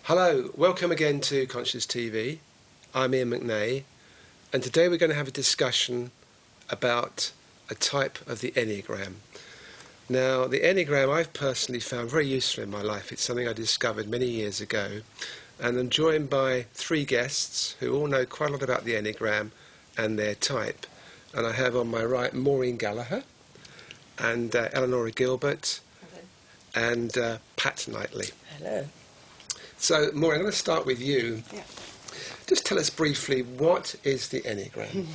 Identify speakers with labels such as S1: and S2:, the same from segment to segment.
S1: Hello, welcome again to Conscious TV. I'm Iain McNay, and today we're going to have a discussion about a type of the Enneagram. Now, the Enneagram I've personally found very useful in my life. It's something I discovered many years ago, and I'm joined by three guests who all know quite a lot about the Enneagram and their type. And I have on my right Maureen Gallagher, and Eleonora Gilbert, hello. And Pat Knightley.
S2: Hello.
S1: So, Maureen, I'm going to start with you.
S2: Yeah.
S1: Just tell us briefly, what is the Enneagram?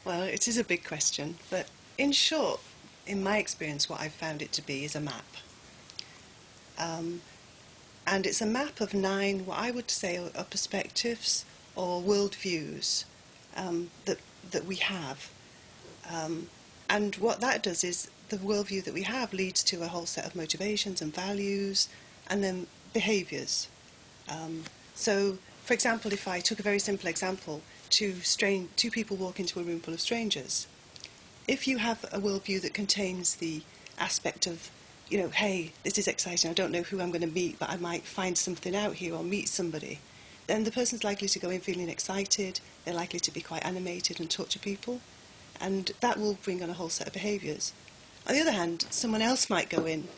S2: Well, it is a big question, but in short, in my experience, what I've found it to be is a map. And it's a map of 9, what I would say are perspectives or worldviews that we have. And what that does is the worldview that we have leads to a whole set of motivations and values and then behaviours. So, for example, if I took a very simple example, two people walk into a room full of strangers. If you have a worldview that contains the aspect of, you know, hey, this is exciting, I don't know who I'm going to meet, but I might find something out here or meet somebody, then the person's likely to go in feeling excited, they're likely to be quite animated and talk to people, and that will bring on a whole set of behaviours. On the other hand, someone else might go in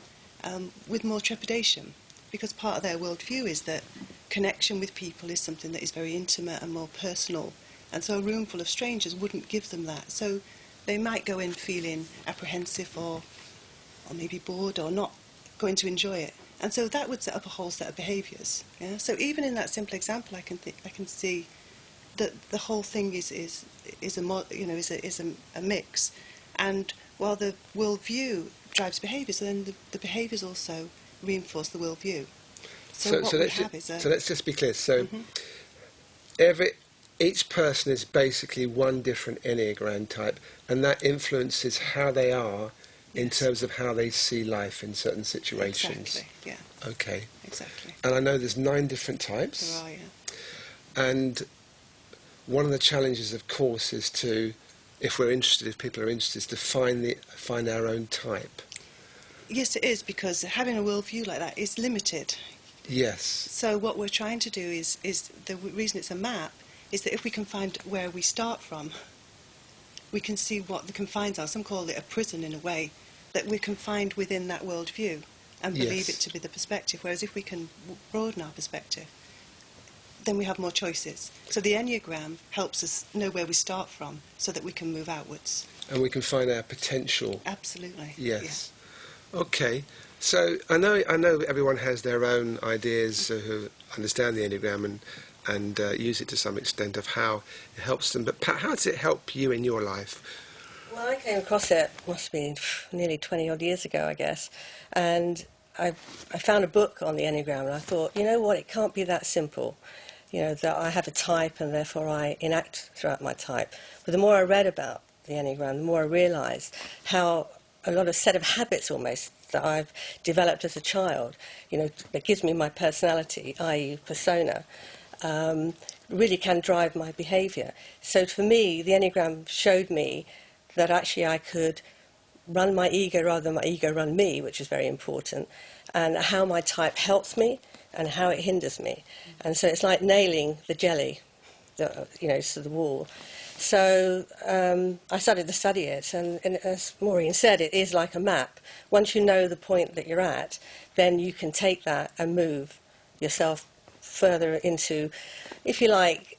S2: with more trepidation, because part of their worldview is that connection with people is something that is very intimate and more personal, and so a room full of strangers wouldn't give them that. So they might go in feeling apprehensive or maybe bored or not going to enjoy it, and so that would set up a whole set of behaviours. Yeah? So even in that simple example, I can see that the whole thing is a mix, and while the worldview drives behaviours, then the behaviours also reinforce the worldview. So
S1: let's just be clear. So each person is basically one different Enneagram type, and that influences how they are in terms of how they see life in certain situations.
S2: Exactly, yeah.
S1: Okay.
S2: Exactly.
S1: And I know there's 9 different types.
S2: There are, yeah.
S1: And one of the challenges, of course, is to, if people are interested, is to find our own type.
S2: Yes, it is, because having a worldview like that is limited.
S1: Yes.
S2: So what we're trying to do is the reason it's a map is that if we can find where we start from, we can see what the confines are. Some call it a prison in a way, that we're confined within that worldview and believe it to be the perspective. Whereas if we can broaden our perspective, then we have more choices. So the Enneagram helps us know where we start from so that we can move outwards. And we can find our potential. Absolutely.
S1: Yes. Yeah. Okay. So I know everyone has their own ideas who understand the Enneagram and use it to some extent of how it helps them. But Pat, how does it help you in your life?
S2: Well, I came across it, must be nearly 20 odd years ago, I guess, and I found a book on the Enneagram, and I thought, you know what, it can't be that simple, you know, that I have a type and therefore I enact throughout my type. But the more I read about the Enneagram, the more I realised how a lot of set of habits almost that I've developed as a child, you know, that gives me my personality, i.e. persona, really can drive my behaviour. So for me, the Enneagram showed me that actually I could run my ego rather than my ego run me, which is very important, and how my type helps me and how it hinders me. And so it's like nailing the jelly, to the wall. So I started to study it, and as Maureen said, it is like a map. Once you know the point that you're at, then you can take that and move yourself further into, if you like,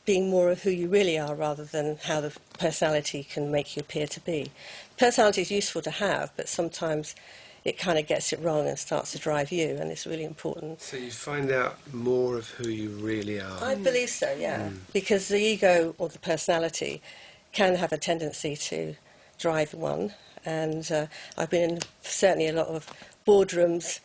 S2: being more of who you really are rather than how the personality can make you appear to be. Personality is useful to have, but sometimes it kind of gets it wrong and starts to drive you, and it's really important.
S1: So you find out more of who you really are.
S2: I believe so, yeah. Because the ego or the personality can have a tendency to drive one, and I've been in certainly a lot of boardrooms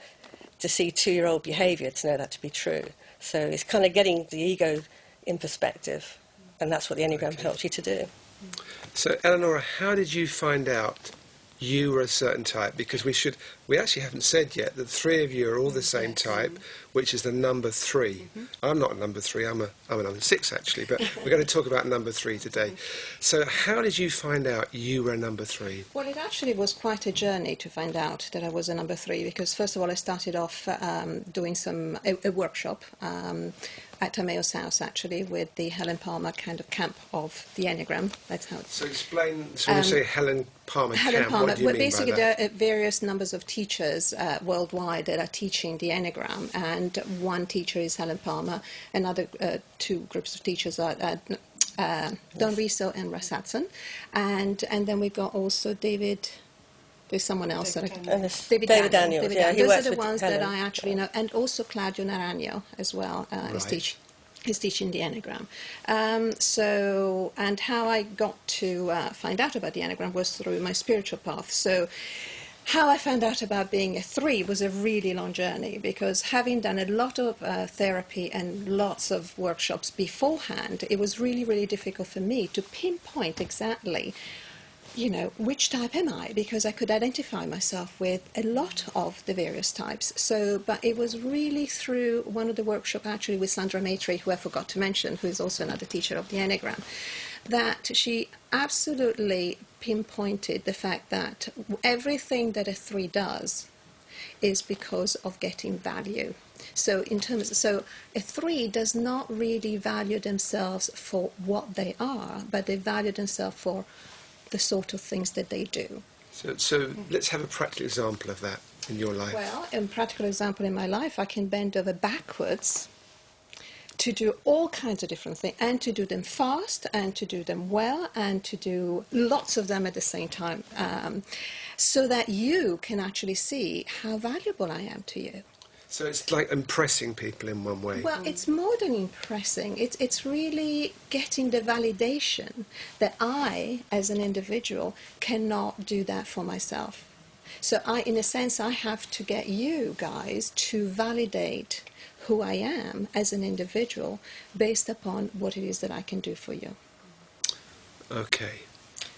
S2: to see 2-year-old behaviour to know that to be true. So it's kind of getting the ego in perspective, and that's what the Enneagram helps you to do.
S1: So, Eleonora, how did you find out you were a certain type? Because we actually haven't said yet that the three of you are all the same type, which is the number 3. I'm not a number 3, I'm a number 6 actually, but we're going to talk about number 3 today. So how did you find out you were a number 3?
S3: Well, it actually was quite a journey to find out that I was a number 3, because first of all I started off doing a workshop at Tameo's house, actually, with the Helen Palmer kind of camp of the Enneagram. That's how it's...
S1: So explain, so when you say Helen Palmer camp, what do you mean
S3: basically
S1: by that?
S3: there are various numbers of teachers worldwide that are teaching the Enneagram, and one teacher is Helen Palmer, another 2 groups of teachers are Don Riso and Russ Hudson, and then we got also David... There's someone else.
S2: David
S3: Daniels.
S2: Yeah,
S3: Those are the ones that I actually know. And also Claudio Naranjo as well is teaching the Enneagram. And how I got to find out about the Enneagram was through my spiritual path. So how I found out about being a 3 was a really long journey, because having done a lot of therapy and lots of workshops beforehand, it was really, really difficult for me to pinpoint exactly which type am I? Because I could identify myself with a lot of the various types. But it was really through one of the workshops, actually, with Sandra Maitre, who I forgot to mention, who is also another teacher of the Enneagram, that she absolutely pinpointed the fact that everything that a 3 does is because of getting value. So a 3 does not really value themselves for what they are, but they value themselves for the sort of things that they do.
S1: So let's have a practical example of that in your life.
S3: Well, a practical example in my life, I can bend over backwards to do all kinds of different things, and to do them fast, and to do them well, and to do lots of them at the same time, so that you can actually see how valuable I am to you.
S1: So it's like impressing people in one way.
S3: Well, it's more than impressing. It's really getting the validation that I, as an individual, cannot do that for myself. So in a sense, I have to get you guys to validate who I am as an individual based upon what it is that I can do for you.
S1: Okay.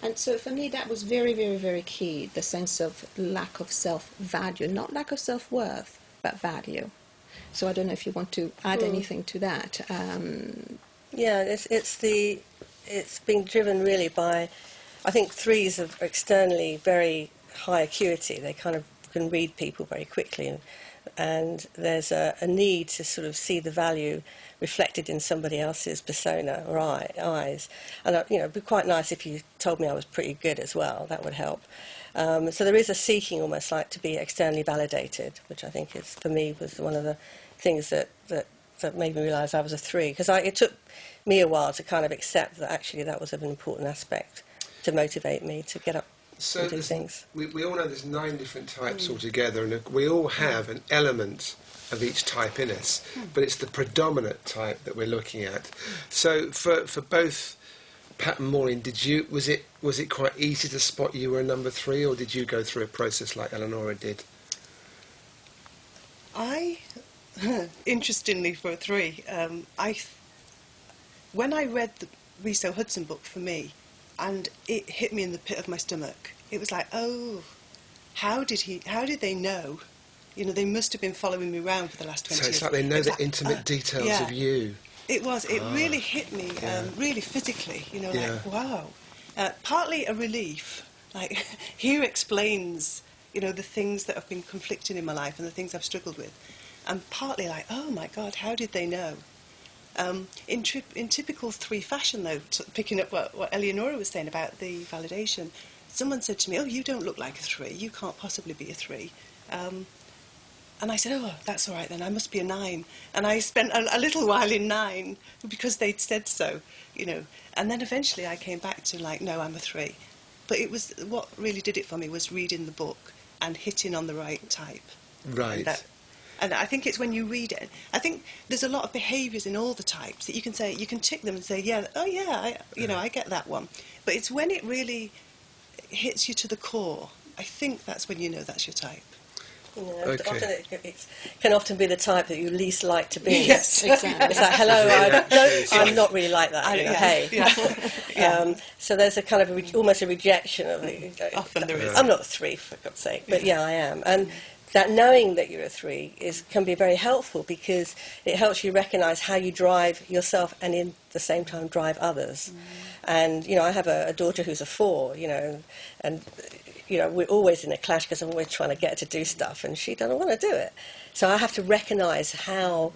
S3: And so for me, that was very, very, very key, the sense of lack of self-value, not lack of self-worth, but value. So I don't know if you want to add anything to that.
S2: Yeah, it's being driven really by, I think 3s are externally very high acuity. They kind of can read people very quickly, and there's a need to sort of see the value reflected in somebody else's persona or eyes. And it'd be quite nice if you told me I was pretty good as well. That would help. So there is a seeking almost like to be externally validated, which I think is, for me, was one of the things that made me realise I was a 3. Because it took me a while to kind of accept that actually that was an important aspect to motivate me to get up and do things.
S1: We all know there's 9 different types altogether, and we all have an element of each type in us, but it's the predominant type that we're looking at. So for both Pat and Maureen, was it quite easy to spot you were a number 3, or did you go through a process like Eleonora did?
S2: Interestingly, for a 3, when I read the Riso Hudson book for me, and it hit me in the pit of my stomach, it was like, oh, how did they know? They must have been following me around for the last 20 years.
S1: So it's like they know the intimate details of you.
S2: It really hit me, really physically, like, wow. Partly a relief, like, here explains, the things that have been conflicting in my life and the things I've struggled with. And partly like, oh my God, how did they know? In typical 3 fashion, though, picking up what Eleonora was saying about the validation, someone said to me, oh, you don't look like a 3, you can't possibly be a 3. And I said, oh, that's all right then, I must be a 9. And I spent a little while in 9 because they'd said so, And then eventually I came back to like, no, I'm a 3. But it was, what really did it for me was reading the book and hitting on the right type.
S1: Right.
S2: And I think it's when you read it. I think there's a lot of behaviours in all the types that you can say, you can tick them and say, yeah, oh yeah, I get that one. But it's when it really hits you to the core, I think that's when you know that's your type.
S4: You know,
S1: Okay.
S4: often it can often be the type that you least like to be.
S2: Yes,
S3: exactly.
S4: It's like, hello, I'm not really like that. You know, hey.
S2: Yeah.
S4: So there's a kind of almost a rejection of it.
S2: Often there is.
S4: I'm not a 3, for God's sake, but yeah, I am. And that knowing that you're a 3 can be very helpful, because it helps you recognise how you drive yourself and in the same time drive others. And, you know, I have a daughter who's a 4, you know, and you know, we're always in a clash because I'm always trying to get her to do stuff and she doesn't want to do it. So I have to recognise how,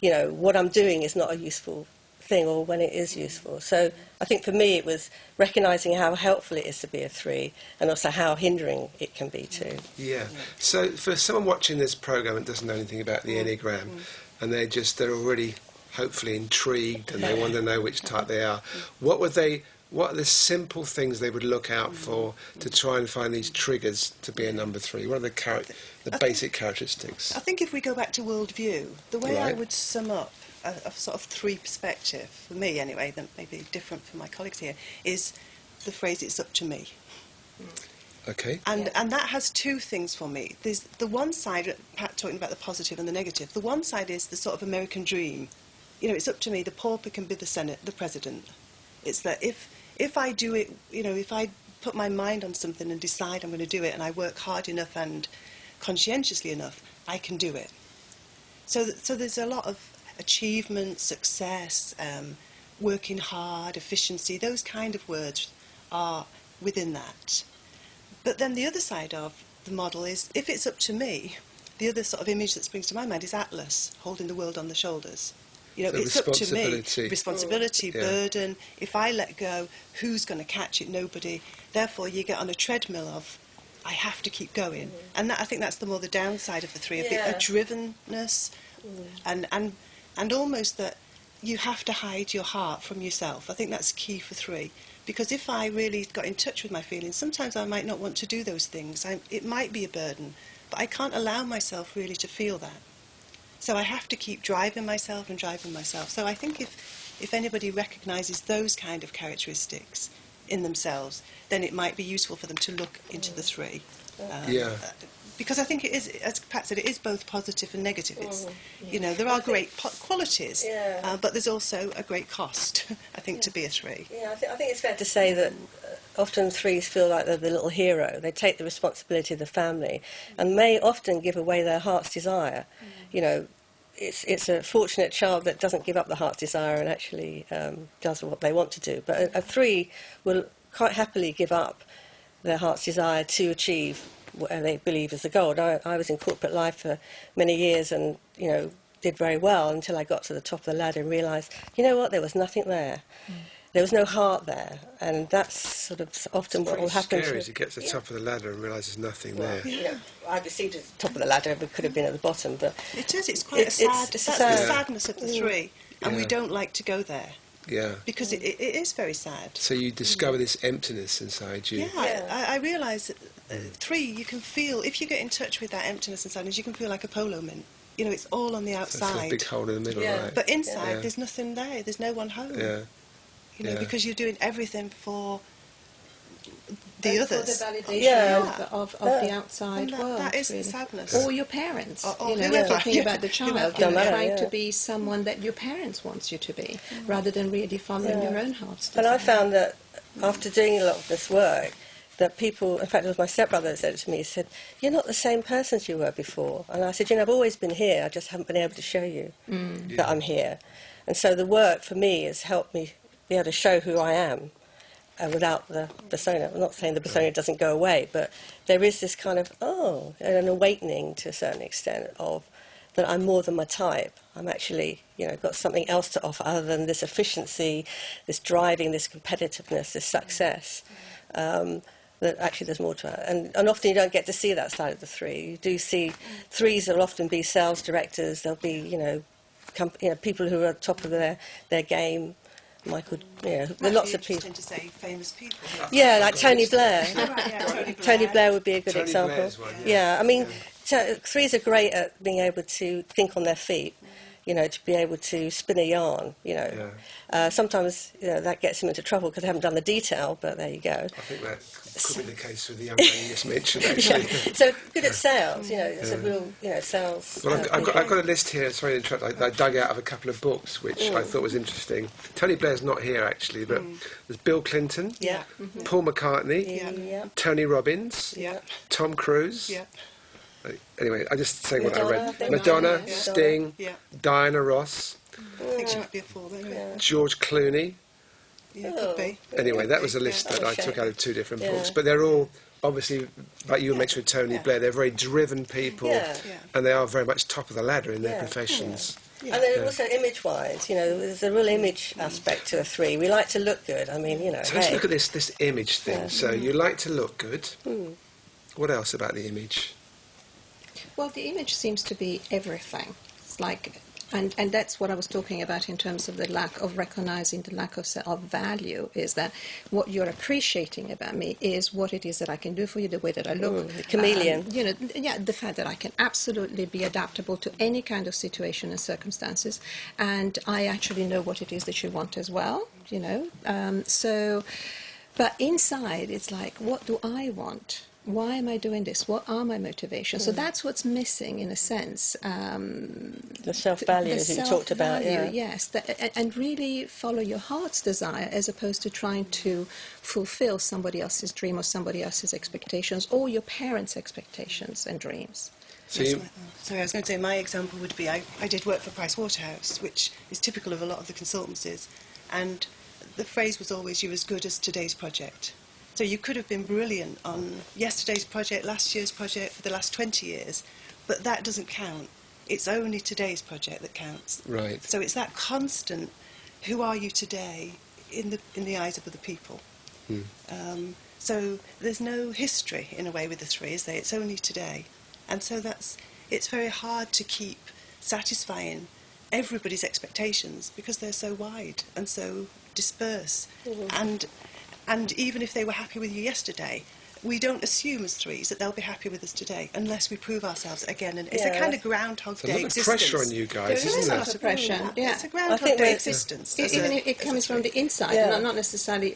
S4: you know, what I'm doing is not a useful thing, or when it is useful. So I think for me it was recognising how helpful it is to be a 3, and also how hindering it can be too.
S1: Yeah. So for someone watching this programme that doesn't know anything about the Enneagram, and they're already hopefully intrigued and they want to know which type they are, what are the simple things they would look out for to try and find these triggers to be a number 3? What are the basic characteristics?
S2: I think if we go back to worldview, the way I
S1: Right.
S2: would sum up a sort of 3 perspective, for me anyway, that may be different for my colleagues here, is the phrase, it's up to me.
S1: Okay.
S2: And that has 2 things for me. There's the one side, Pat talking about the positive and the negative. The one side is the sort of American dream. You know, it's up to me. The pauper can be the Senate, the president. It's that if I do it, you know, if I put my mind on something and decide I'm going to do it, and I work hard enough and conscientiously enough, I can do it. So there's a lot of achievement, success, working hard, efficiency. Those kind of words are within that. But then the other side of the model is, if it's up to me, the other sort of image that springs to my mind is Atlas, holding the world on the shoulders. You know,
S1: So
S2: it's up to me.
S1: responsibility.
S2: Responsibility,
S1: Yeah.
S2: burden. If I let go, who's going to catch it? Nobody. Therefore, you get on a treadmill of, I have to keep going. And I think that's the more the downside of the 3, a drivenness, and almost that you have to hide your heart from yourself. I think that's key for 3. Because if I really got in touch with my feelings, sometimes I might not want to do those things. It might be a burden, but I can't allow myself really to feel that. So I have to keep driving myself. So I think if anybody recognises those kind of characteristics in themselves, then it might be useful for them to look into the 3. Because I think it is, as Pat said, it is both positive and negative. It's, you know, there are great qualities, but there's also a great cost, I think, to be a 3.
S4: Yeah, I think it's fair to say that often 3s feel like they're the little hero. They take the responsibility of the family and may often give away their heart's desire. You know, it's a fortunate child that doesn't give up the heart's desire and actually does what they want to do. But a 3 will quite happily give up their heart's desire to achieve what they believe is the goal. I was in corporate life for many years and, you know, did very well until I got to the top of the ladder and realised, you know what, there was nothing there. There was no heart there, and that's sort of often what will happen.
S1: It's scary to get to the top of the ladder and realise there's nothing there.
S4: You know, I received at the top of the ladder, but could have been at the bottom. But
S2: it is. It's quite sad. That's the sadness of the 3, and we don't like to go there.
S1: Yeah.
S2: Because it is very sad.
S1: So you discover this emptiness inside you.
S2: Yeah, I realise that 3, you can feel, if you get in touch with that emptiness inside, you can feel like a polo mint. You know, it's all on the outside.
S1: So it's a big hole in the middle, right?
S2: But inside, there's nothing there. There's no one home.
S1: Yeah.
S2: You know, because you're doing everything for the others.
S3: For the validation of the outside
S2: And
S3: world.
S2: that is
S3: really.
S2: the sadness.
S3: Or your parents.
S2: Or
S3: you know,
S2: whoever.
S3: talking about the child,
S2: Whoever.
S3: you know,
S4: matter,
S3: trying to be someone that your parents wants you to be, rather than really following your own heart's desire.
S4: And I found that after doing a lot of this work, that people, in fact it was my stepbrother that said it to me, he said, you're not the same person as you were before. And I said, you know, I've always been here, I just haven't been able to show you that I'm here. And so the work for me has helped me be able to show who I am without the persona. I'm not saying the persona doesn't go away, but there is this kind of, an awakening to a certain extent of that I'm more than my type. I'm actually, you know, got something else to offer other than this efficiency, this driving, this competitiveness, this success. That actually there's more to it. And often you don't get to see that side of the 3. You do see 3s will often be sales directors, they'll be, you know, people who are at the top of their game. Michael, you know, there are lots of people.
S2: To say famous people.
S4: Yeah, like Tony Blair.
S2: Tony
S4: Blair would be a good
S1: Tony
S4: example.
S1: Blair's one,
S4: I mean, 3s are great at being able to think on their feet. to be able to spin a yarn, Sometimes, that gets him into trouble because they haven't done the detail, but there you go.
S1: I think that could be the case with the young man you just mentioned, actually.
S4: So good at sales, it's a real, sales.
S1: Well, I've got a list here, sorry to interrupt, I dug out of a couple of books, which I thought was interesting. Tony Blair's not here, actually, but there's Bill Clinton, Paul McCartney, Tony Robbins, Tom Cruise. Anyway, I just say what I read. Madonna, Sting, Diana Ross,
S2: I think she could be a four, then,
S1: George Clooney.
S2: Yeah, could be.
S1: Anyway, that was a list that I took out of 2 different books, but they're all, obviously, like you mentioned with Tony Blair, they're very driven people, and they are very much top of the ladder in their professions.
S4: Yeah. And then also image-wise, there's a real image aspect to a 3. We like to look good. I mean,
S1: So let's look at this image thing. So you like to look good. What else about the image?
S3: Well, the image seems to be everything. It's like, and that's what I was talking about in terms of the lack of recognizing the lack of value, is that what you're appreciating about me is what it is that I can do for you, the way that I look.
S4: The chameleon.
S3: The fact that I can absolutely be adaptable to any kind of situation and circumstances, and I actually know what it is that you want as well, but inside it's like, what do I want? Why am I doing this? What are my motivations? So that's what's missing, in a sense.
S4: The self-value that you talked about,
S3: yes. And really follow your heart's desire as opposed to trying to fulfill somebody else's dream or somebody else's expectations or your parents' expectations and dreams.
S2: Sorry, I was going to say my example would be I did work for Price Waterhouse, which is typical of a lot of the consultancies, and the phrase was always, "you're as good as today's project." So you could have been brilliant on yesterday's project, last year's project, for the last 20 years, but that doesn't count. It's only today's project that counts.
S1: Right.
S2: So it's that constant, who are you today, in the eyes of other people. So there's no history, in a way, with the 3, is there? It's only today. And so it's very hard to keep satisfying everybody's expectations because they're so wide and so dispersed. And even if they were happy with you yesterday, we don't assume as 3s that they'll be happy with us today unless we prove ourselves again. And it's a kind of Groundhog Day existence.
S1: There's a lot of pressure on you guys, isn't there?
S3: There's a lot of pressure. Yeah.
S2: It's a Groundhog Day existence.
S3: Even if it comes from the inside, and not necessarily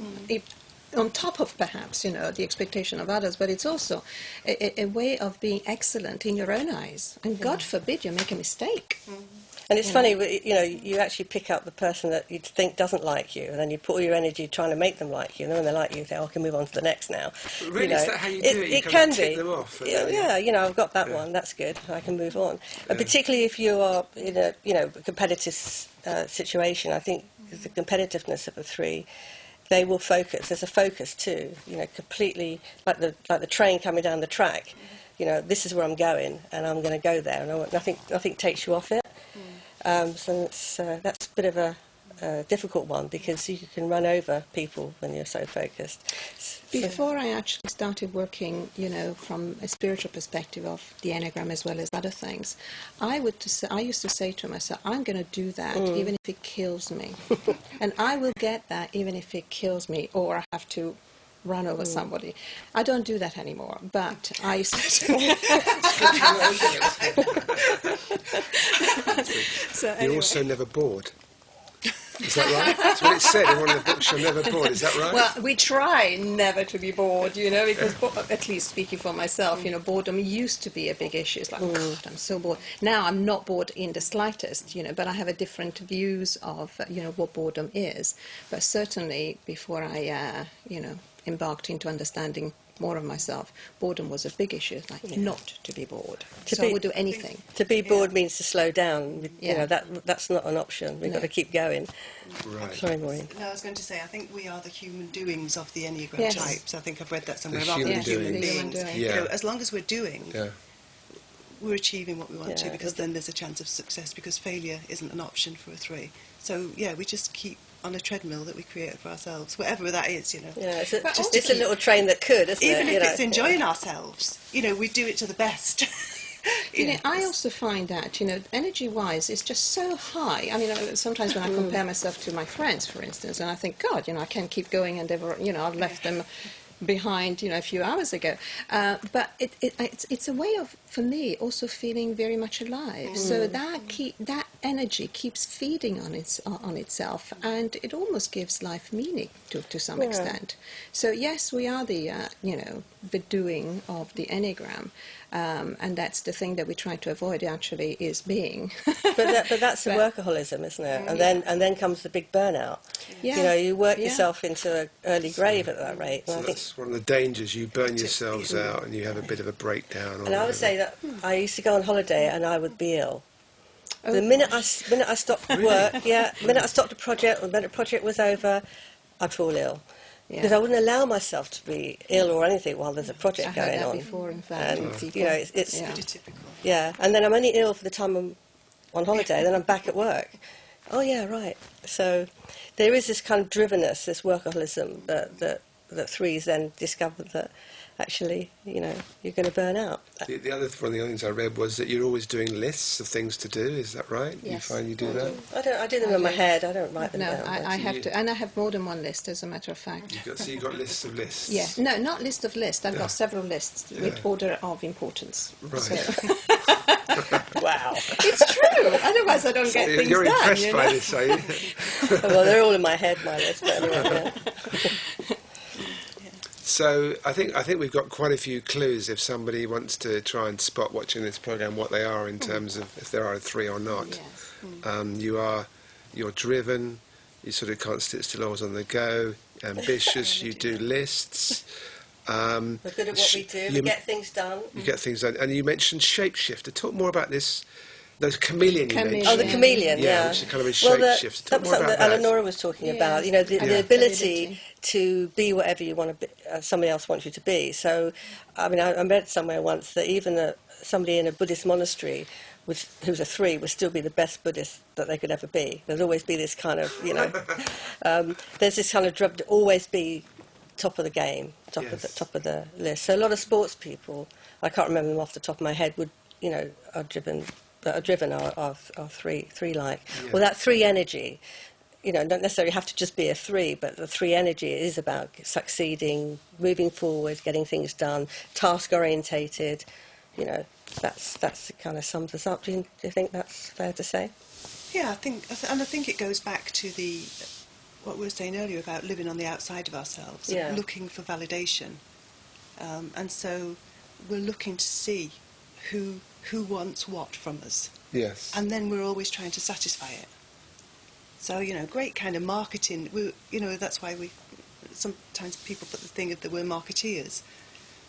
S3: on top of perhaps, the expectation of others, but it's also a way of being excellent in your own eyes. And God forbid you make a mistake.
S4: And it's funny, you actually pick up the person that you think doesn't like you, and then you put all your energy trying to make them like you, and then when they like you, you think, I can move on to the next now.
S1: Really? Is that how you do it?
S4: It can
S1: tick
S4: be.
S1: Them off,
S4: I've got that one, that's good, I can move on. And particularly if you are in a competitive situation, I think the competitiveness of the 3, they will focus. There's a focus too, completely like the train coming down the track. This is where I'm going, and I'm going to go there, and nothing takes you off it. So that's a bit of a difficult one because you can run over people when you're so focused.
S3: Before I actually started working, from a spiritual perspective of the Enneagram as well as other things, I used to say to myself, I'm going to do that even if it kills me. And I will get that even if it kills me or I have to run over somebody. I don't do that anymore, but I used to.
S1: You're also never bored. Is that right? That's what it said in one of the books, you're never bored. Is that right?
S3: Well, we try never to be bored, because at least speaking for myself, boredom used to be a big issue. It's like, God, I'm so bored. Now I'm not bored in the slightest, but I have a different views of, what boredom is. But certainly before I, embarked into understanding more of myself, boredom was a big issue, not to be bored. I would do anything.
S4: To be bored means to slow down. That's not an option. We've got to keep going.
S1: Right.
S4: Sorry, Maureen.
S2: No, I was going to say, I think we are the human doings of the Enneagram types. I think I've read that somewhere. Rather than human beings. As long as we're doing, we're achieving what we want to, because then there's a chance of success, because failure isn't an option for a 3. So, we just keep on a treadmill that we create for ourselves, whatever that is,
S4: Yeah, it's a little train that could, isn't
S2: even
S4: it?
S2: Even if it's enjoying ourselves, we do it to the best.
S3: I also find that, energy-wise, it's just so high. I mean, sometimes when I compare myself to my friends, for instance, and I think, God, I can't keep going and I've left them behind, a few hours ago. But it's a way of, for me, also feeling very much alive. So that energy keeps feeding on itself, and it almost gives life meaning to some extent. So yes, we are the doing of the Enneagram, and that's the thing that we try to avoid. Actually, is being.
S4: but that's the workaholism, isn't it? And then comes the big burnout.
S3: Yeah.
S4: You work yourself into an early grave at that rate.
S1: So
S4: And I think
S1: that's one of the dangers. You burn yourselves out and you have a bit of a breakdown.
S4: And I would say that I used to go on holiday and I would be ill. The minute I stopped work, the minute I stopped a project, or the minute the project was over, I'd fall ill. Because I wouldn't allow myself to be ill or anything while there's a project going on.
S3: Before, in fact.
S4: And, it's
S2: Pretty typical.
S4: Yeah, and then I'm only ill for the time I'm on holiday, then I'm back at work. Oh, yeah, right. So there is this kind of drivenness, this workaholism that threes then discovered that actually, you're going to burn out.
S1: The other one of the things I read was that you're always doing lists of things to do. Is that right?
S3: Yes.
S1: You find you do that?
S4: I do them in my head. I don't write them down.
S3: No, I have to, and I have more than one list, as a matter of fact.
S1: You've got lists of lists.
S3: Yeah, no, not list of lists. I've got several lists with order of importance.
S1: Right.
S3: So.
S4: Wow.
S3: It's true. Otherwise, I don't get things
S1: You're
S3: done.
S1: impressed by this, are you?
S4: Well, they're all in my head, my list. But anyway,
S1: So I think we've got quite a few clues if somebody wants to try and spot watching this program what they are in terms of if there are a three or not.
S3: Yes.
S1: You're driven. You sort of can't sit still, always on the go. Ambitious. You do lists.
S4: we're good at what we do. We get things done.
S1: You get things done. And you mentioned shapeshifter. Talk more about this. Those chameleon you mentioned.
S4: Oh, the chameleon, yeah.
S1: Which is kind of a shapeshifter.
S4: That was something that Eleonora was talking about. The ability to be whatever you want to be, somebody else wants you to be. So, I mean, I read somewhere once that even somebody in a Buddhist monastery who's a three would still be the best Buddhist that they could ever be. There'd always be this kind of, there's this kind of drive to always be top of the game, top of the list. So a lot of sports people, I can't remember them off the top of my head, are driven are three like. Yeah. Well, that three energy, don't necessarily have to just be a three, but the three energy is about succeeding, moving forward, getting things done, task orientated. That's kind of sums us up. Do you think that's fair to say?
S2: Yeah, I think it goes back to what we were saying earlier about living on the outside of ourselves, looking for validation, and so we're looking to see who wants what from us.
S1: Yes.
S2: And then we're always trying to satisfy it. So, great kind of marketing. That's why sometimes people put the thing of that we're marketeers.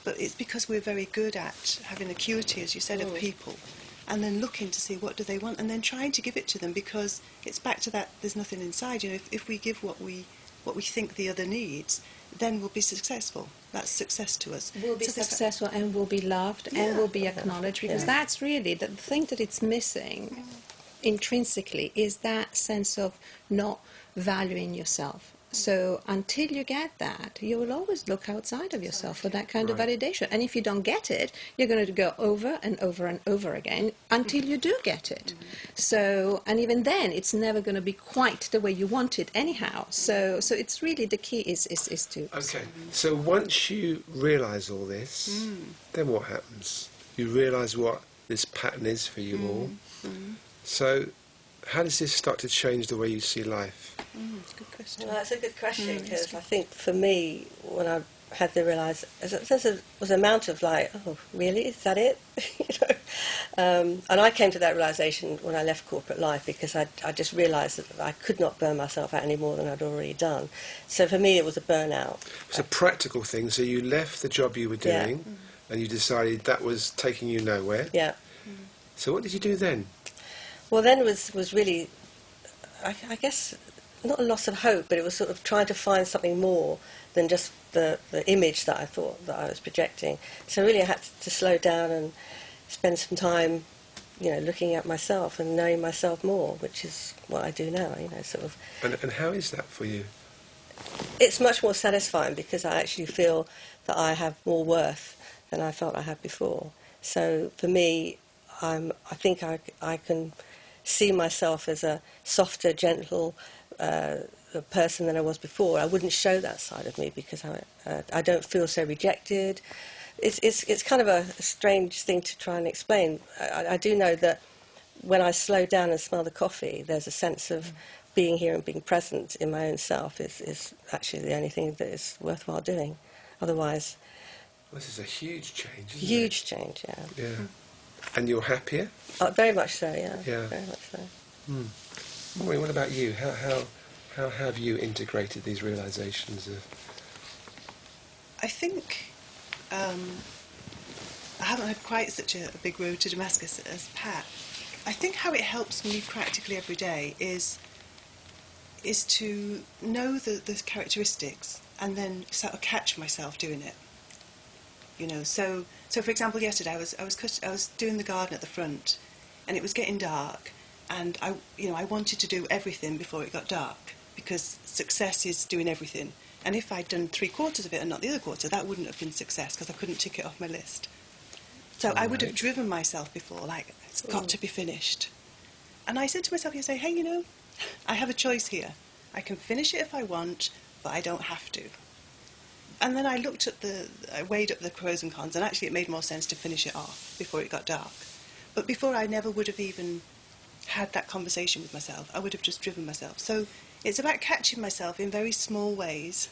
S2: But it's because we're very good at having acuity, as you said, of people, and then looking to see what do they want, and then trying to give it to them, because it's back to that there's nothing inside. If we give what we think the other needs, then we'll be successful. That's success to us.
S3: We'll be successful and we'll be loved and we'll be acknowledged, because that's really the thing that it's missing intrinsically is that sense of not valuing yourself. So until you get that, you will always look outside of yourself for that kind of validation. And if you don't get it, you're going to go over and over and over again until you do get it. So, and even then, it's never going to be quite the way you want it anyhow. So it's really the key is to...
S1: Okay, so once you realise all this, then what happens? You realise what this pattern is for you all. So how does this start to change the way you see life?
S2: That's a good question.
S4: Well, that's a good question, because I think for me, when I had the realise, there was an amount of like, oh, really? Is that it? And I came to that realisation when I left corporate life, because I just realised that I could not burn myself out any more than I'd already done. So for me, it was a burnout.
S1: It's a practical thing. So you left the job you were doing, and you decided that was taking you nowhere.
S4: Yeah.
S1: So what did you do then?
S4: Well, then was really, I guess, not a loss of hope, but it was sort of trying to find something more than just the image that I thought that I was projecting. So really I had to slow down and spend some time, looking at myself and knowing myself more, which is what I do now, sort of.
S1: And how is that for you?
S4: It's much more satisfying, because I actually feel that I have more worth than I felt I had before. So for me, I think I can see myself as a softer, gentle, person than I was before. I wouldn't show that side of me because I don't feel so rejected. It's kind of a strange thing to try and explain. I do know that when I slow down and smell the coffee, there's a sense of being here and being present in my own self is actually the only thing that is worthwhile doing. Otherwise...
S1: This is a huge change, isn't
S4: Huge
S1: it?
S4: change, yeah.
S1: Yeah. And you're happier?
S4: Very much so, yeah.
S1: Yeah.
S4: Very much so.
S1: Maureen, what about you? How have you integrated these realisations of...
S2: I think I haven't had quite such a big road to Damascus as Pat. I think how it helps me practically every day is to know the characteristics and then sort of catch myself doing it. You know, so for example, yesterday I was doing the garden at the front, and it was getting dark, and I wanted to do everything before it got dark, because success is doing everything. And if I'd done 3/4 of it and not the other quarter, that wouldn't have been success, because I couldn't tick it off my list. So I would have driven myself before, like, it's got to be finished. And I said to myself yesterday, hey, you know, I have a choice here. I can finish it if I want, but I don't have to. And then I weighed up the pros and cons, and actually it made more sense to finish it off before it got dark. But before, I never would have even had that conversation with myself. I would have just driven myself. So it's about catching myself in very small ways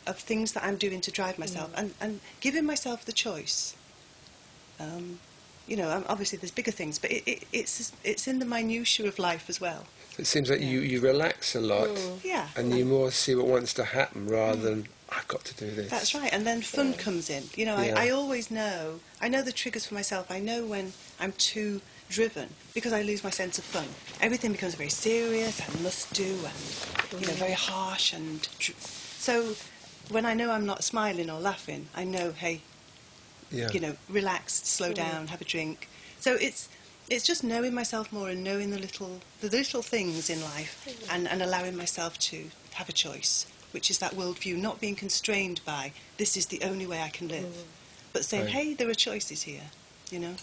S2: of things that I'm doing to drive myself, and giving myself the choice. You know, obviously there's bigger things, but it's in the minutiae of life as well.
S1: It seems like you relax a lot, and you more see what wants to happen rather than, I've got to do this.
S2: That's right, and then fun comes in. You know, I always know, I know the triggers for myself. I know when I'm too driven, because I lose my sense of fun. Everything becomes very serious and must do, and, you know, very harsh. And so when I know I'm not smiling or laughing, I know, hey, you know, relax, slow down, have a drink. So it's just knowing myself more and knowing the little things in life, and allowing myself to have a choice, which is that worldview, not being constrained by, this is the only way I can live, but saying, hey, there are choices here, you know.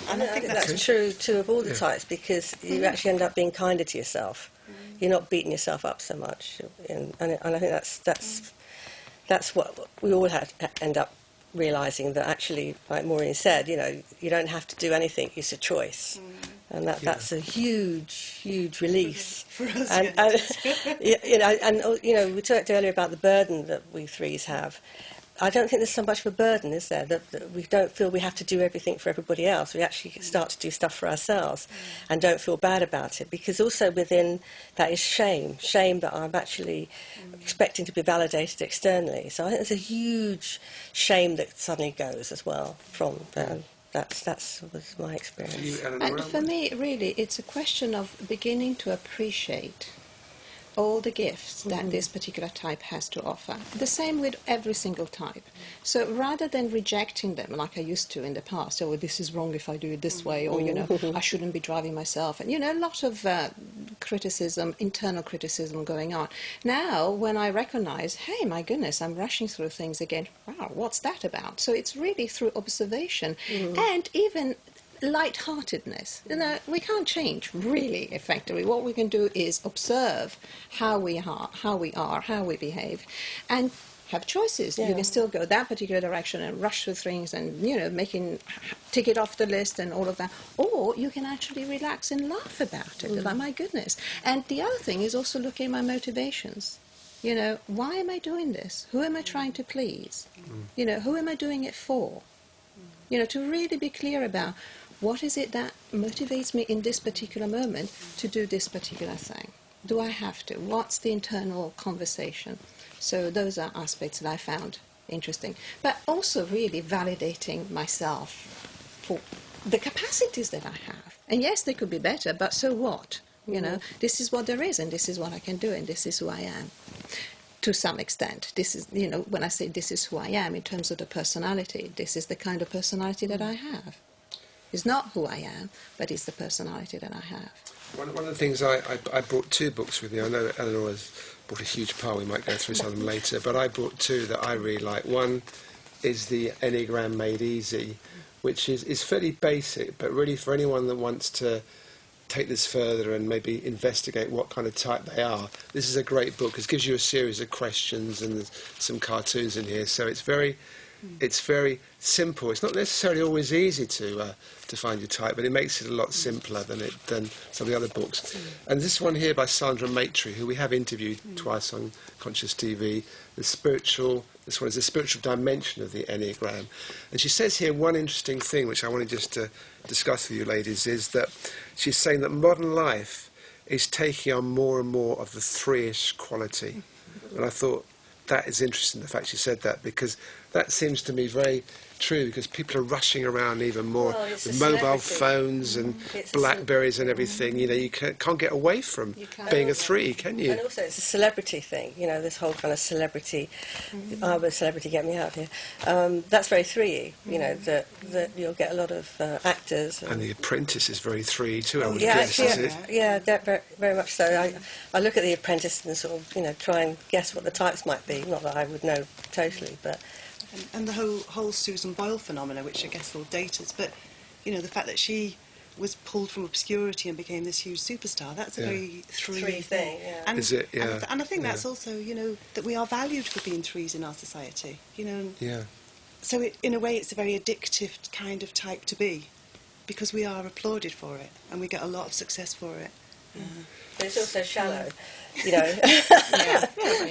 S4: And I think that's true too of all the types, because you actually end up being kinder to yourself. You're not beating yourself up so much, and I think that's what we all end up realising, that actually, like Maureen said, you know, you don't have to do anything, it's a choice. And that's a huge relief
S2: for us.
S4: You know, we talked earlier about the burden that we threes have. I don't think there's so much of a burden, is there, that we don't feel we have to do everything for everybody else. We actually start to do stuff for ourselves and don't feel bad about it, because also within that is shame that I'm actually expecting to be validated externally. So I think there's a huge shame that suddenly goes as well from that was my experience.
S3: And for me, really, it's a question of beginning to appreciate all the gifts that this particular type has to offer. The same with every single type. So rather than rejecting them like I used to in the past, oh, this is wrong if I do it this way, or, you know, I shouldn't be driving myself, and, you know, a lot of criticism, internal criticism going on. Now, when I recognise, hey, my goodness, I'm rushing through things again, wow, what's that about? So it's really through observation and even light-heartedness. You know, we can't change really effectively. What we can do is observe how we are, how we behave, and have choices. You can still go that particular direction and rush through things and, you know, tick it off the list and all of that. Or you can actually relax and laugh about it. Like, my goodness. And the other thing is also looking at my motivations. You know, why am I doing this? Who am I trying to please? You know, who am I doing it for? You know, to really be clear about what is it that motivates me in this particular moment to do this particular thing? Do I have to? What's the internal conversation? So those are aspects that I found interesting. But also really validating myself for the capacities that I have. And yes, they could be better, but so what? You know, this is what there is, and this is what I can do, and this is who I am. To some extent, this is, you know, when I say this is who I am in terms of the personality, this is the kind of personality that I have. It's not who I am, but it's the personality that I have.
S1: One of the things I brought 2 books with me. I know that Eleanor's brought a huge pile. We might go through some of them later. But I brought 2 that I really like. One is the Enneagram Made Easy, which is fairly basic, but really for anyone that wants to take this further and maybe investigate what kind of type they are, this is a great book because it gives you a series of questions and there's some cartoons in here. So it's very simple. It's not necessarily always easy to find your type, but it makes it a lot simpler than some of the other books. And this one here by Sandra Maitre, who we have interviewed twice on Conscious TV, this one is the spiritual dimension of the Enneagram. And she says here one interesting thing, which I wanted just to discuss with you ladies, is that she's saying that modern life is taking on more and more of the three-ish quality. And I thought that is interesting, the fact she said that, because that seems to me very true, because people are rushing around even more with mobile phones and Blackberries and everything. You know, you can't get away from being a three, can you?
S4: And also it's a celebrity thing, you know, this whole kind of celebrity, I'm a celebrity, get me out of here. That's very three-y, you know, that you'll get a lot of actors.
S1: And The Apprentice is very three too, I would
S4: yeah,
S1: guess, is it?
S4: Yeah, very, very much so. I look at The Apprentice and sort of, you know, try and guess what the types might be. Not that I would know totally, but...
S2: And the whole Susan Boyle phenomena, which I guess all dated, but, you know, the fact that she was pulled from obscurity and became this huge superstar, that's a very three thing.
S4: Yeah.
S2: And,
S1: is it? Yeah.
S2: And I think that's also, you know, that we are valued for being threes in our society, you know.
S1: Yeah.
S2: So in a way it's a very addictive kind of type to be, because we are applauded for it and we get a lot of success for it.
S4: But it's also shallow, you know.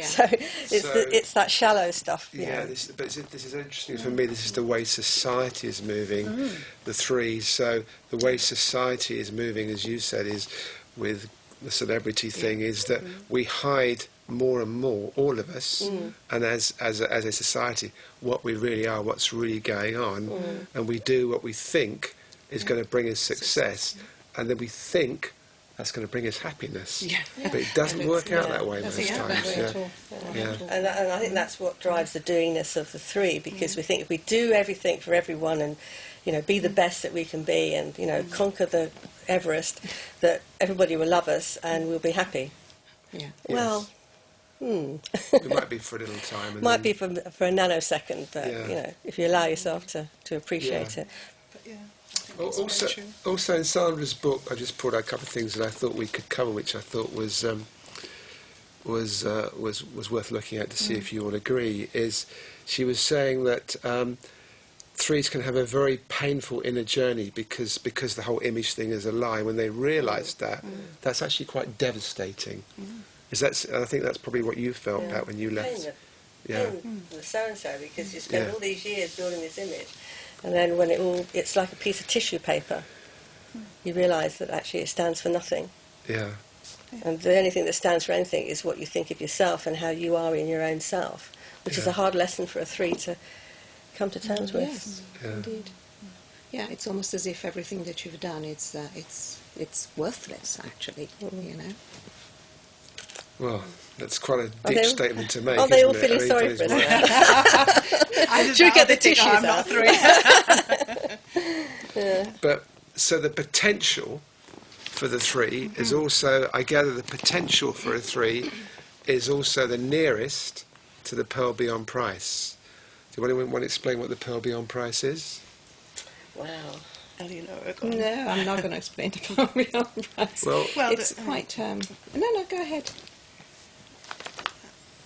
S4: So it's that shallow stuff. You know.
S1: This is interesting for me. This is the way society is moving, the threes. So the way society is moving, as you said, is with the celebrity thing, is that we hide more and more, all of us, and as a society, what we really are, what's really going on, and we do what we think is going to bring us success, and then we think that's going to bring us happiness. But it doesn't work out that way most times.
S4: And I think that's what drives the doingness of the three, because we think if we do everything for everyone and, you know, be the best that we can be and, you know, conquer the Everest, that everybody will love us and we'll be happy. Well,
S1: It might be for a little time. And
S4: might be for a nanosecond, but, you know, if you allow yourself to appreciate it.
S1: Also in Sandra's book, I just pulled out a couple of things that I thought we could cover, which I thought was worth looking at to see if you all agree. Is she was saying that threes can have a very painful inner journey because the whole image thing is a lie. When they realise that, that's actually quite devastating. I think that's probably what you felt about when you left.
S4: Pain the so-and-so, because you spend all these years building this image. And then when it's like a piece of tissue paper, you realise that actually it stands for nothing.
S1: Yeah.
S4: And the only thing that stands for anything is what you think of yourself and how you are in your own self, which is a hard lesson for a three to come to terms with.
S3: Yes, indeed. Yeah, it's almost as if everything that you've done, it's worthless, actually, you know.
S1: Well, that's quite a deep statement to make.
S4: Are they all feeling sorry for us? Should we get the tissues out?
S2: I'm not three.
S1: But so the potential for the three is also, I gather, the potential for a three is also the nearest to the pearl beyond price. Do anyone want to explain what the pearl beyond price is?
S4: Wow.
S2: Eleonora,
S3: No, I'm not going to explain the pearl beyond price.
S1: Well,
S3: it's quite... No, go ahead.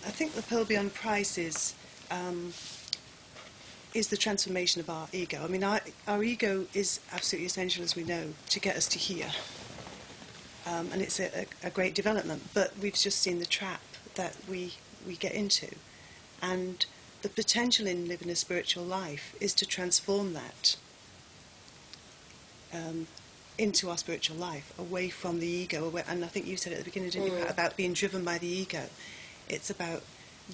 S2: I think the pearl beyond price is the transformation of our ego. I mean, our ego is absolutely essential, as we know, to get us to here. And it's a great development. But we've just seen the trap that we get into. And the potential in living a spiritual life is to transform that into our spiritual life, away from the ego. And I think you said at the beginning, didn't you, about being driven by the ego. It's about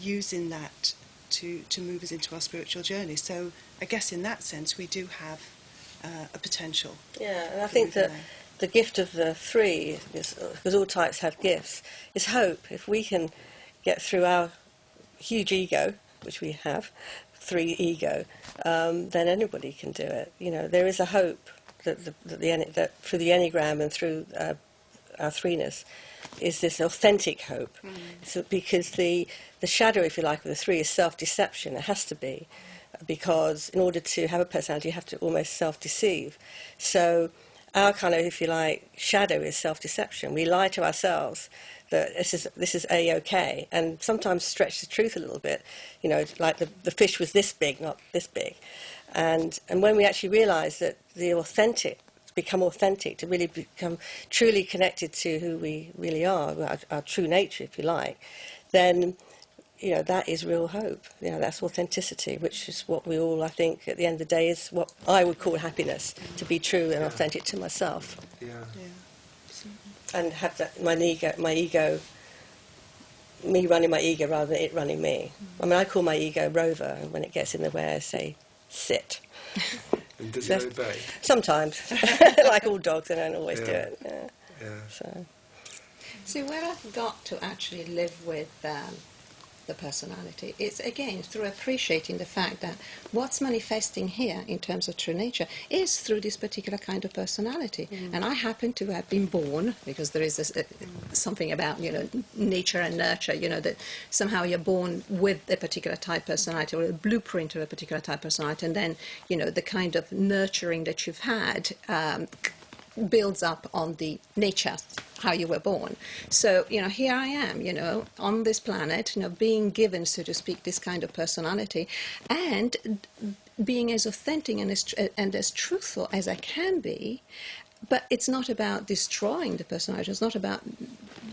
S2: using that to move us into our spiritual journey. So I guess in that sense we do have a potential.
S4: Yeah, and I think that the gift of the three, because all types have gifts, is hope. If we can get through our huge ego, which we have, three ego, then anybody can do it. You know, there is a hope that through the Enneagram and through our threeness is this authentic hope. So because the shadow, if you like, of the three is self-deception. It has to be, because in order to have a personality you have to almost self-deceive. So our kind of, if you like, shadow is self-deception. We lie to ourselves that this is A-OK, and sometimes stretch the truth a little bit. You know, like the fish was this big, not this big. And when we actually realise that become authentic, to really become truly connected to who we really are, our true nature, if you like, then, you know, that is real hope. You know, that's authenticity, which is what we all, I think, at the end of the day, is what I would call happiness, to be true and authentic to myself.
S1: Yeah.
S4: And have that, my ego, me running my ego rather than it running me. I mean, I call my ego Rover, and when it gets in the way, I say, sit.
S1: And does it obey?
S4: Sometimes. Like all dogs, they don't always do it. Yeah.
S3: So where I've got to actually live with the personality, it's again through appreciating the fact that what's manifesting here in terms of true nature is through this particular kind of personality. And I happen to have been born, because there is something about, you know, nature and nurture, you know, that somehow you're born with a particular type personality or a blueprint of a particular type personality, and then, you know, the kind of nurturing that you've had builds up on the nature, how you were born. So, you know, here I am, you know, on this planet, you know, being given, so to speak, this kind of personality, and being as authentic and as truthful as I can be. But it's not about destroying the personality. It's not about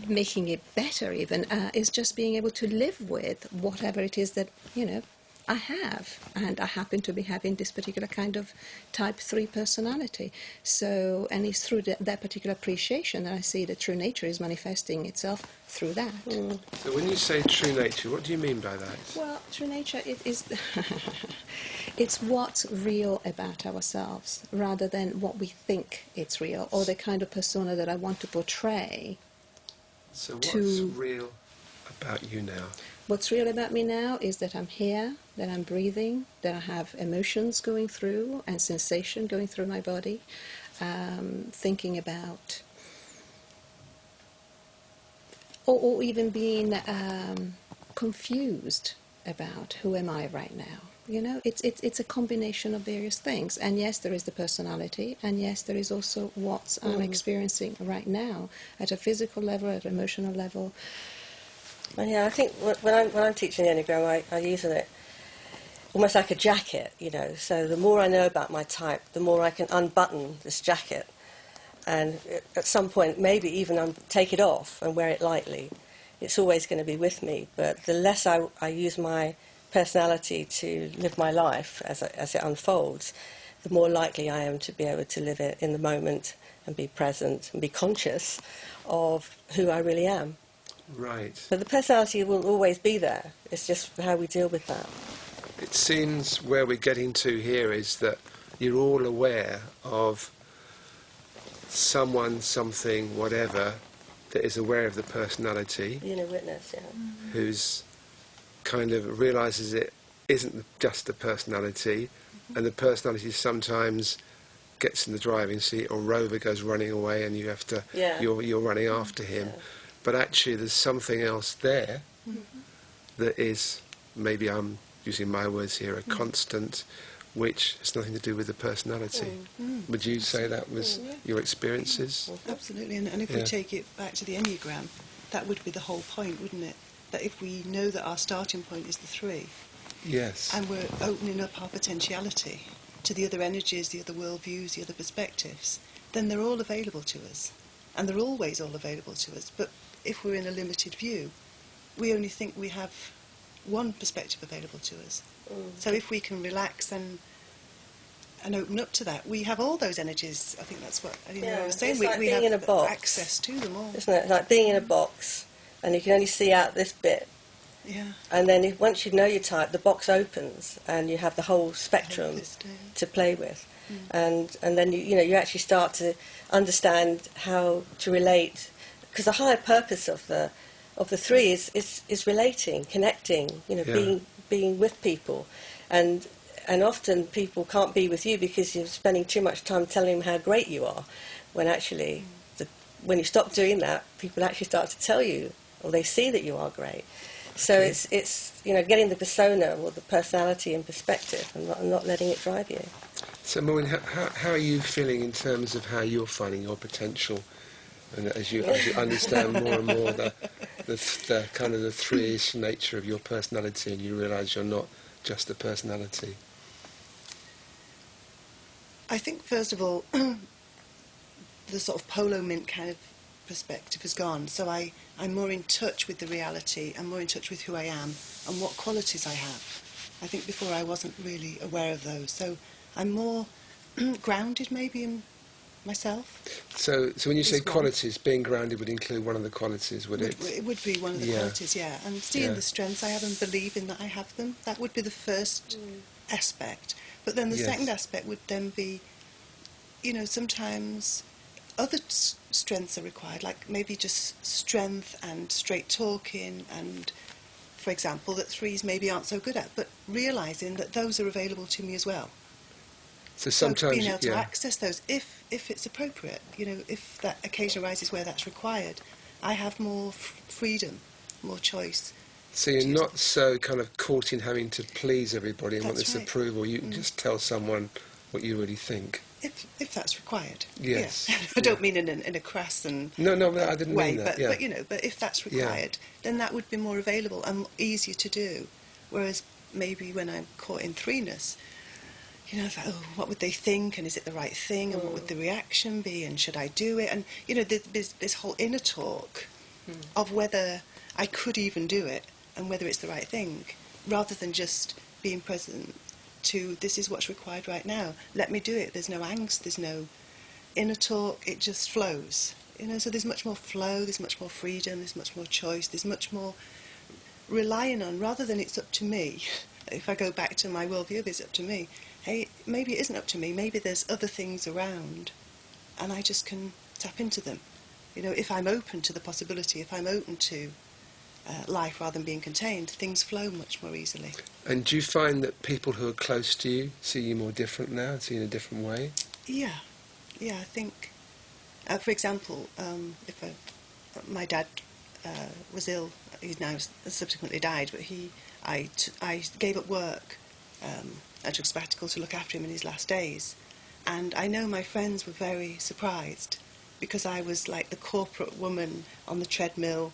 S3: making it better even. It's just being able to live with whatever it is that, you know, I have, and I happen to be having this particular kind of type 3 personality. So, and it's through that particular appreciation that I see that true nature is manifesting itself through that.
S1: So when you say true nature, what do you mean by that?
S3: Well, true nature is it's what's real about ourselves rather than what we think it's real, or the kind of persona that I want to portray.
S1: So what's real about you now?
S3: What's real about me now is that I'm here, that I'm breathing, that I have emotions going through and sensation going through my body, thinking about, or even being confused about who am I right now. You know, it's a combination of various things. And yes, there is the personality, and yes, there is also what I'm experiencing right now at a physical level, at an emotional level.
S4: Well, yeah, I think when I'm teaching the Enneagram, I use it almost like a jacket, you know. So the more I know about my type, the more I can unbutton this jacket, and at some point maybe even take it off and wear it lightly. It's always going to be with me, but the less I use my personality to live my life as it unfolds, the more likely I am to be able to live it in the moment and be present and be conscious of who I really am.
S1: Right.
S4: But the personality will always be there. It's just how we deal with that.
S1: It seems where we're getting to here is that you're all aware of someone, something, whatever, that is aware of the personality.
S4: Being a witness, yeah.
S1: Who's kind of realises it isn't just the personality, and the personality sometimes gets in the driving seat, or Rover goes running away and you have to, you're running after him. Yeah. But actually there's something else there that is, maybe I'm using my words here, a constant, which has nothing to do with the personality. Would you say that was your experiences?
S2: Absolutely, and if we take it back to the Enneagram, that would be the whole point, wouldn't it? That if we know that our starting point is the 3,
S1: yes,
S2: and we're opening up our potentiality to the other energies, the other worldviews, the other perspectives, then they're all available to us. And they're always all available to us. But if we're in a limited view, we only think we have one perspective available to us. So if we can relax and open up to that, we have all those energies. I think that's what I was saying.
S4: It's like
S2: we
S4: being
S2: have
S4: in a box.
S2: Access to them all.
S4: Isn't it? It's like being in a box, and you can only see out this bit.
S2: Yeah.
S4: And then once you know your type, the box opens, and you have the whole spectrum to play with. And then you actually start to understand how to relate, because the higher purpose of the 3 is relating, connecting, being with people, and often people can't be with you because you're spending too much time telling them how great you are, when actually when you stop doing that, people actually start to tell you, or they see that you are great. So it's getting the persona or the personality in perspective and not letting it drive you.
S1: So, Maureen, how are you feeling in terms of how you're finding your potential, and as you understand more and more the kind of the three-ish nature of your personality, and you realise you're not just a personality?
S2: I think, first of all, the sort of polo mint kind of perspective has gone. So I'm more in touch with the reality. I'm more in touch with who I am and what qualities I have. I think before I wasn't really aware of those. So I'm more grounded maybe in myself.
S1: So when you say qualities, being grounded would include one of the qualities, would it?
S2: It would be one of the qualities, yeah. And seeing the strengths I have and believing that I have them, that would be the first aspect. But then the second aspect would then be, you know, sometimes other strengths are required, like maybe just strength and straight talking and, for example, that threes maybe aren't so good at, but realising that those are available to me as well.
S1: So sometimes,
S2: being able to access those, if it's appropriate, you know, if that occasion arises where that's required, I have more freedom, more choice.
S1: So you're not so kind of caught in having to please everybody and want this approval. You can just tell someone what you really think.
S2: If that's required.
S1: Yes.
S2: Yeah. I don't mean in a crass and
S1: no, I didn't
S2: way,
S1: mean that.
S2: But you know, but if that's required, then that would be more available and easier to do. Whereas maybe when I'm caught in threeness, you know, it's like, oh, what would they think, and is it the right thing, and what would the reaction be, and should I do it? And you know, there's this whole inner talk of whether I could even do it and whether it's the right thing, rather than just being present to this is what's required right now. Let me do it. There's no angst. There's no inner talk. It just flows. You know, so there's much more flow. There's much more freedom. There's much more choice. There's much more relying on, rather than it's up to me. If I go back to my worldview, it's up to me. Hey, maybe it isn't up to me. Maybe there's other things around, and I just can tap into them. You know, if I'm open to the possibility, if I'm open to life rather than being contained, things flow much more easily.
S1: And do you find that people who are close to you see you more different now, and see you in a different way?
S2: Yeah, I think, for example, if my dad was ill, he's now subsequently died, but I gave up work. I took sabbatical to look after him in his last days, and I know my friends were very surprised because I was like the corporate woman on the treadmill,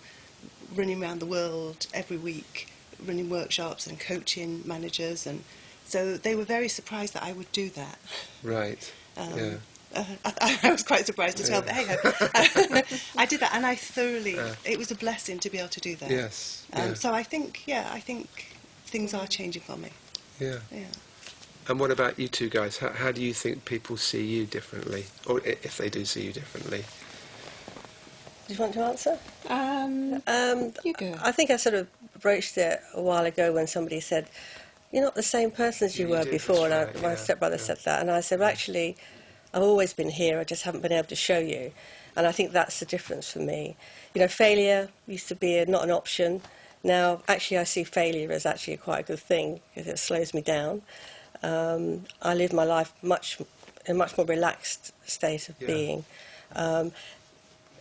S2: running around the world every week, running workshops and coaching managers, and so they were very surprised that I would do that.
S1: Right.
S2: I was quite surprised as well, but hey, I did that, and I thoroughly. It was a blessing to be able to do that.
S1: Yes.
S2: So I think things are changing for me.
S1: Yeah. And what about you two guys? How do you think people see you differently, or if they do see you differently?
S4: Do you want to answer?
S3: You go.
S4: I think I sort of broached it a while ago when somebody said, "You're not the same person as you were before."
S1: Right,
S4: and my stepbrother said that, and I said, well, actually, I've always been here. I just haven't been able to show you. And I think that's the difference for me. You know, failure used to be not an option. Now, actually, I see failure as actually quite a good thing because it slows me down. I live my life in a much more relaxed state of being.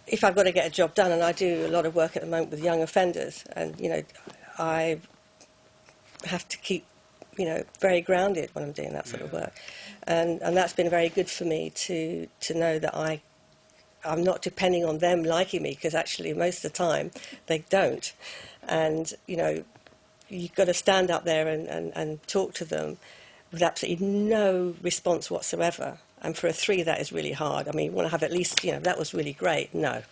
S4: If I've got to get a job done, and I do a lot of work at the moment with young offenders, and, you know, I have to keep, you know, very grounded when I'm doing that sort of work. And that's been very good for me to know that I'm not depending on them liking me, because actually most of the time they don't. And, you know, you've got to stand up there and talk to them with absolutely no response whatsoever. And for a 3, that is really hard. I mean, you want to have at least, you know, that was really great. No.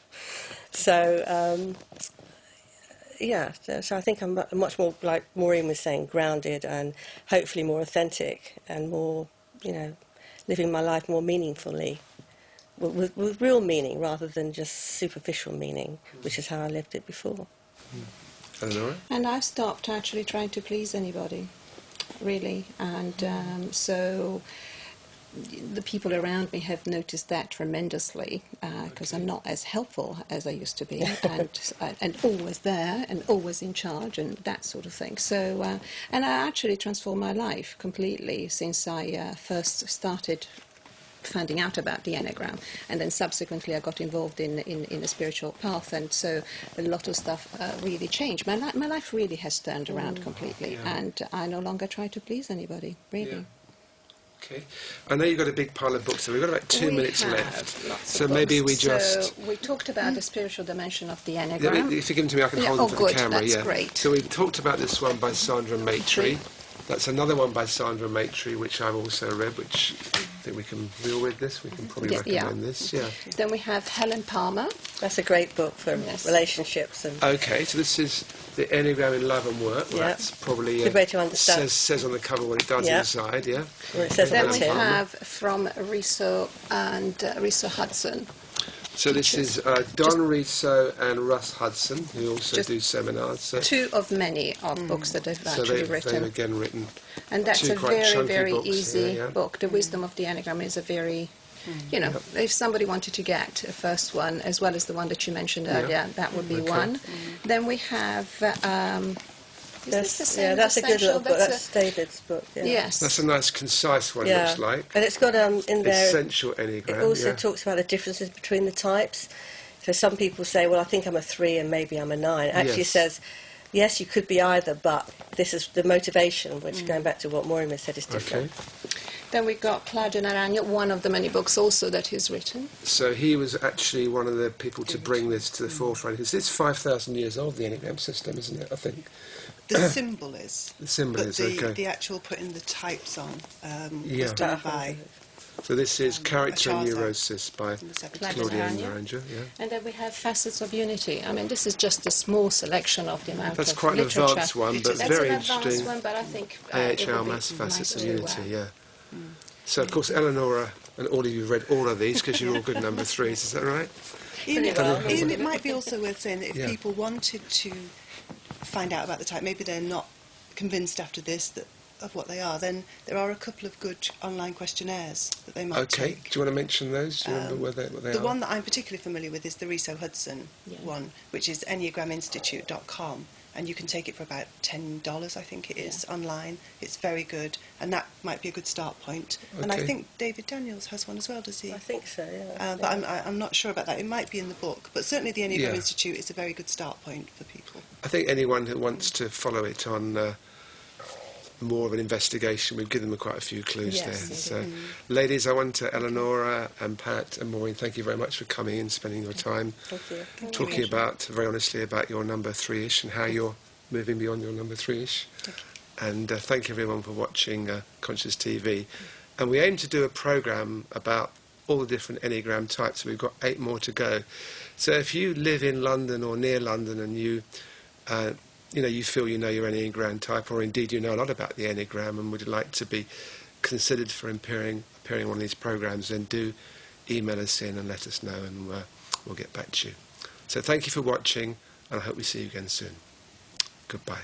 S4: So, so I think I'm much more, like Maureen was saying, grounded and hopefully more authentic and more, you know, living my life more meaningfully, with real meaning rather than just superficial meaning, which is how I lived it before.
S1: Eleonora?
S3: And I stopped actually trying to please anybody, really. And so the people around me have noticed that tremendously, because I'm not as helpful as I used to be, and always there and always in charge and that sort of thing. So, and I actually transformed my life completely since I first started finding out about the Enneagram, and then subsequently I got involved in a spiritual path, and so a lot of stuff really changed. My life really has turned around completely, and I no longer try to please anybody, really.
S1: Okay. I know you've got a big pile of books, so we've got about 2 minutes left. So maybe we just...
S3: So we talked about the spiritual dimension of the
S1: Yeah,
S3: Enneagram.
S1: if you give them to me, I can hold them for
S3: good,
S1: the camera.
S3: that's
S1: Yeah,
S3: great.
S1: So we talked about this one by Sandra Maitre. That's another one by Sandra Maitre, which I've also read, which I think we can deal with this. We can probably recommend this. Yeah.
S3: Then we have Helen Palmer.
S4: That's a great book for relationships. And
S1: Okay, so this is the Enneagram in Love and Work. Well,
S4: Yeah.
S1: that's probably
S4: Good way to understand.
S1: says on the cover what it does
S4: Yeah.
S1: inside. Yeah.
S4: Well, it says
S3: Then
S4: on
S3: we
S4: the tin.
S3: have from Riso and Riso Hudson.
S1: So this is Don Riso and Russ Hudson, who also do seminars. So,
S3: Two of many of books that they've
S1: so
S3: actually
S1: they've
S3: written.
S1: again written.
S3: And that's
S1: two
S3: a
S1: quite
S3: very,
S1: chunky
S3: very
S1: books
S3: easy
S1: here, yeah.
S3: book. The Wisdom of the Enneagram is a very, you know, if somebody wanted to get a first one, as well as the one that you mentioned earlier, that would be one. Then we have, is this the same
S4: that's a good
S3: Essential?
S4: little book. That's David's book. Yeah.
S3: Yes.
S1: That's a nice, concise one,
S4: Yeah.
S1: looks like.
S4: And it's got in there.
S1: Essential Enneagram.
S4: It also
S1: yeah.
S4: talks about the differences between the types. So some people say, well, I think I'm a 3 and maybe I'm a 9. It actually
S1: Yes.
S4: says, yes, you could be either, but this is the motivation, which going back to what Maureen said is different.
S1: Okay.
S3: Then we've got Claudio Naragno, one of the many books also that he's written.
S1: So he was actually one of the people to bring this to the forefront. It's 5,000 years old, the Enneagram system, isn't it? I think.
S2: The symbol is.
S1: The symbol
S2: but
S1: is,
S2: the,
S1: okay.
S2: the actual putting the types on
S1: Yeah.
S2: was done by
S1: So this is Character and
S2: Charter
S1: Neurosis by
S2: in the 70s.
S1: Claudia
S3: Naragno.
S1: Naranja. Yeah.
S3: And then we have Facets of Unity. I mean, this is just a small selection of the amount
S1: That's
S3: of
S1: quite an
S3: literature.
S1: advanced one, but
S3: That's
S1: very
S3: an advanced
S1: interesting.
S3: one, but I think
S1: AHL Mass Facets of
S3: nice
S1: Unity, yeah. So, of course, Eleonora and all of you have read all of these because you're all good number 3s, is that right?
S2: Ian,
S4: well.
S2: Ian, it might be also worth saying that if
S1: Yeah.
S2: people wanted to find out about the type, maybe they're not convinced after this of what they are, then there are a couple of good online questionnaires that they might
S1: Okay,
S2: take.
S1: do you want to mention those? Do you remember what they
S2: The
S1: are?
S2: one that I'm particularly familiar with is the Riso Hudson one, which is enneagraminstitute.com, and you can take it for about $10, I think it is, online. It's very good, and that might be a good start point. And I
S1: Okay.
S2: think David Daniels has one as well, does he?
S4: I think so, yeah.
S2: But I'm not sure about that. It might be in the book, but certainly the Enneagram
S1: Yeah.
S2: Institute is a very good start point for people.
S1: I think anyone who wants to follow it on more of an investigation, we've given them quite a few clues
S3: Yes,
S1: there.
S3: indeed.
S1: So, ladies, I want to Eleonora and Pat and Maureen, thank you very much for coming and spending your time
S4: Thank you.
S1: talking about, very honestly, about your number 3-ish and how you're moving beyond your number 3-ish. And thank you everyone for watching Conscious TV. And we aim to do a programme about all the different Enneagram types. We've got 8 more to go. So if you live in London or near London and you feel you know your Enneagram type, or indeed you know a lot about the Enneagram and would like to be considered for appearing on one of these programmes, then do email us in and let us know, and we'll get back to you. So thank you for watching, and I hope we see you again soon. Goodbye.